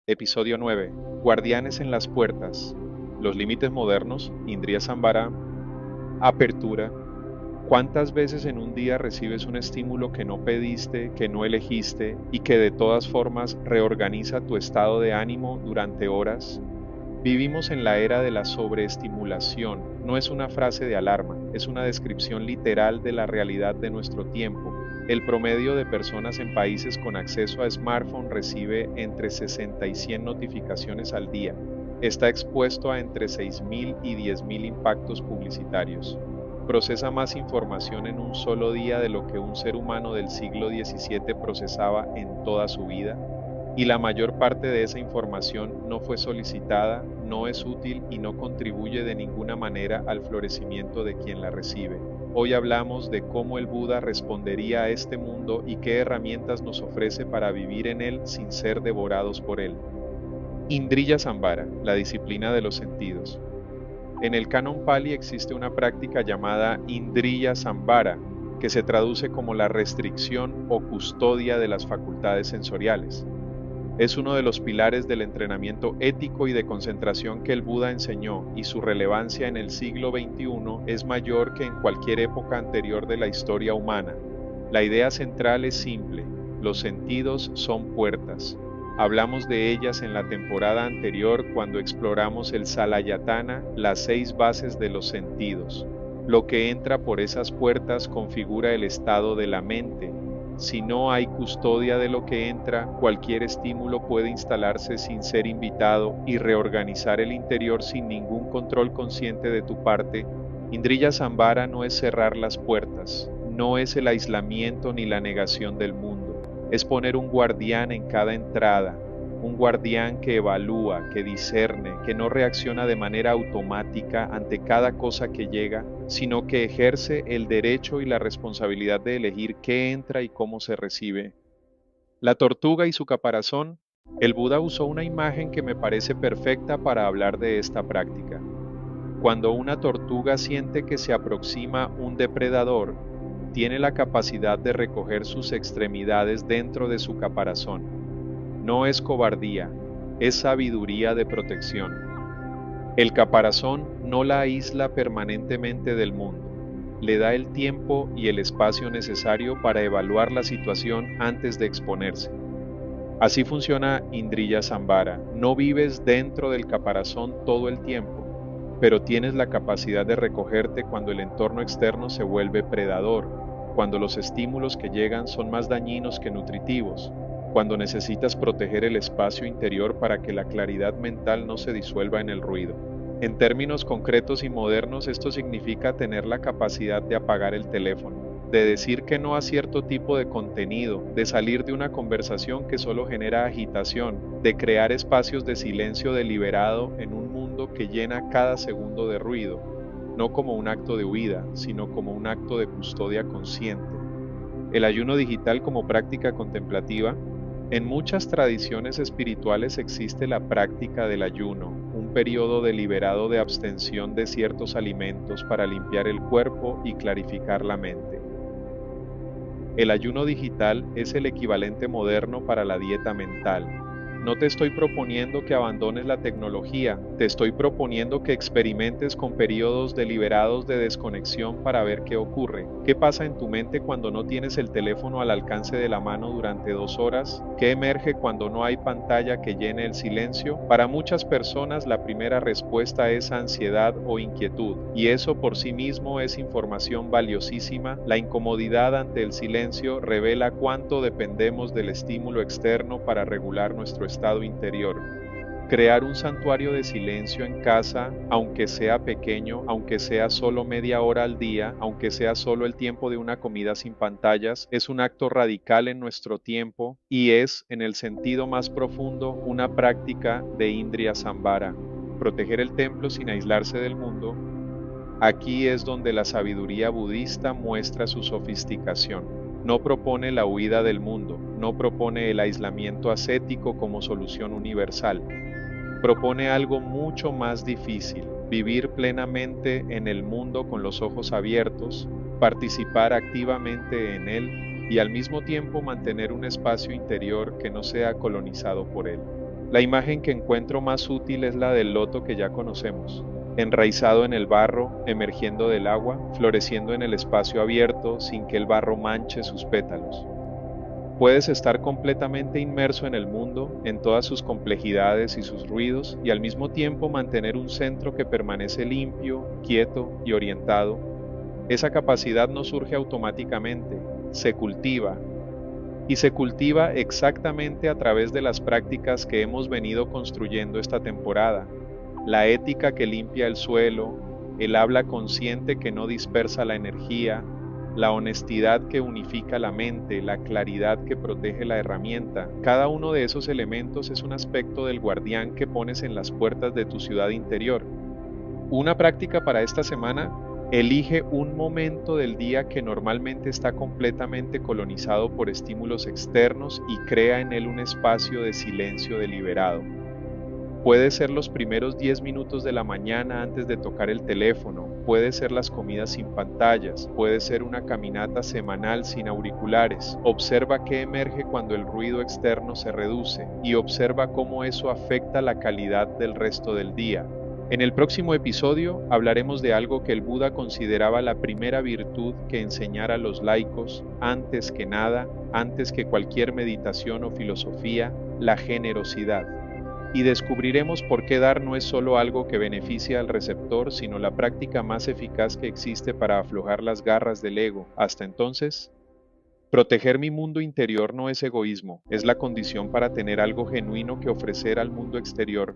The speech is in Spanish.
Episodio 9. Guardianes en las puertas. Los límites modernos. Indriya Sambara. Apertura. ¿Cuántas veces en un día recibes un estímulo que no pediste, que no elegiste y que de todas formas reorganiza tu estado de ánimo durante horas? Vivimos en la era de la sobreestimulación. No es una frase de alarma, es una descripción literal de la realidad de nuestro tiempo. El promedio de personas en países con acceso a smartphone recibe entre 60 y 100 notificaciones al día. Está expuesto a entre 6.000 y 10.000 impactos publicitarios. Procesa más información en un solo día de lo que un ser humano del siglo XVII procesaba en toda su vida. Y la mayor parte de esa información no fue solicitada, no es útil y no contribuye de ninguna manera al florecimiento de quien la recibe. Hoy hablamos de cómo el Buda respondería a este mundo y qué herramientas nos ofrece para vivir en él sin ser devorados por él. Indriya Sambara, la disciplina de los sentidos. En el Canon Pali existe una práctica llamada Indriya Sambara, que se traduce como la restricción o custodia de las facultades sensoriales. Es uno de los pilares del entrenamiento ético y de concentración que el Buda enseñó, y su relevancia en el siglo XXI es mayor que en cualquier época anterior de la historia humana. La idea central es simple: los sentidos son puertas. Hablamos de ellas en la temporada anterior cuando exploramos el Salayatana, las 6 bases de los sentidos. Lo que entra por esas puertas configura el estado de la mente. Si no hay custodia de lo que entra, cualquier estímulo puede instalarse sin ser invitado y reorganizar el interior sin ningún control consciente de tu parte. Indriya Sambara no es cerrar las puertas, no es el aislamiento ni la negación del mundo, es poner un guardián en cada entrada, un guardián que evalúa, que discerne, que no reacciona de manera automática ante cada cosa que llega, sino que ejerce el derecho y la responsabilidad de elegir qué entra y cómo se recibe. La tortuga y su caparazón. El Buda usó una imagen que me parece perfecta para hablar de esta práctica. Cuando una tortuga siente que se aproxima un depredador, tiene la capacidad de recoger sus extremidades dentro de su caparazón. No es cobardía, es sabiduría de protección. El caparazón no la aísla permanentemente del mundo, le da el tiempo y el espacio necesario para evaluar la situación antes de exponerse. Así funciona Indriya Sambara. No vives dentro del caparazón todo el tiempo, pero tienes la capacidad de recogerte cuando el entorno externo se vuelve predador, cuando los estímulos que llegan son más dañinos que nutritivos, cuando necesitas proteger el espacio interior para que la claridad mental no se disuelva en el ruido. En términos concretos y modernos, esto significa tener la capacidad de apagar el teléfono, de decir que no a cierto tipo de contenido, de salir de una conversación que solo genera agitación, de crear espacios de silencio deliberado en un mundo que llena cada segundo de ruido, no como un acto de huida, sino como un acto de custodia consciente. El ayuno digital como práctica contemplativa. En muchas tradiciones espirituales existe la práctica del ayuno, un periodo deliberado de abstención de ciertos alimentos para limpiar el cuerpo y clarificar la mente. El ayuno digital es el equivalente moderno para la dieta mental. No te estoy proponiendo que abandones la tecnología, te estoy proponiendo que experimentes con periodos deliberados de desconexión para ver qué ocurre. ¿Qué pasa en tu mente cuando no tienes el teléfono al alcance de la mano durante 2 horas? ¿Qué emerge cuando no hay pantalla que llene el silencio? Para muchas personas la primera respuesta es ansiedad o inquietud, y eso por sí mismo es información valiosísima. La incomodidad ante el silencio revela cuánto dependemos del estímulo externo para regular nuestro estado interior. Crear un santuario de silencio en casa, aunque sea pequeño, aunque sea solo media hora al día, aunque sea solo el tiempo de una comida sin pantallas, es un acto radical en nuestro tiempo y es, en el sentido más profundo, una práctica de Indriya Sambara. Proteger el templo sin aislarse del mundo. Aquí es donde la sabiduría budista muestra su sofisticación. No propone la huida del mundo, no propone el aislamiento ascético como solución universal. Propone algo mucho más difícil: vivir plenamente en el mundo con los ojos abiertos, participar activamente en él y al mismo tiempo mantener un espacio interior que no sea colonizado por él. La imagen que encuentro más útil es la del loto que ya conocemos, enraizado en el barro, emergiendo del agua, floreciendo en el espacio abierto sin que el barro manche sus pétalos. Puedes estar completamente inmerso en el mundo, en todas sus complejidades y sus ruidos, y al mismo tiempo mantener un centro que permanece limpio, quieto y orientado. Esa capacidad no surge automáticamente, se cultiva, y se cultiva exactamente a través de las prácticas que hemos venido construyendo esta temporada. La ética que limpia el suelo, el habla consciente que no dispersa la energía, la honestidad que unifica la mente, la claridad que protege la herramienta. Cada uno de esos elementos es un aspecto del guardián que pones en las puertas de tu ciudad interior. Una práctica para esta semana: elige un momento del día que normalmente está completamente colonizado por estímulos externos y crea en él un espacio de silencio deliberado. Puede ser los primeros 10 minutos de la mañana antes de tocar el teléfono, puede ser las comidas sin pantallas, puede ser una caminata semanal sin auriculares. Observa qué emerge cuando el ruido externo se reduce y observa cómo eso afecta la calidad del resto del día. En el próximo episodio hablaremos de algo que el Buda consideraba la primera virtud que enseñara a los laicos, antes que nada, antes que cualquier meditación o filosofía: la generosidad. Y descubriremos por qué dar no es solo algo que beneficia al receptor, sino la práctica más eficaz que existe para aflojar las garras del ego. Hasta entonces, proteger mi mundo interior no es egoísmo, es la condición para tener algo genuino que ofrecer al mundo exterior.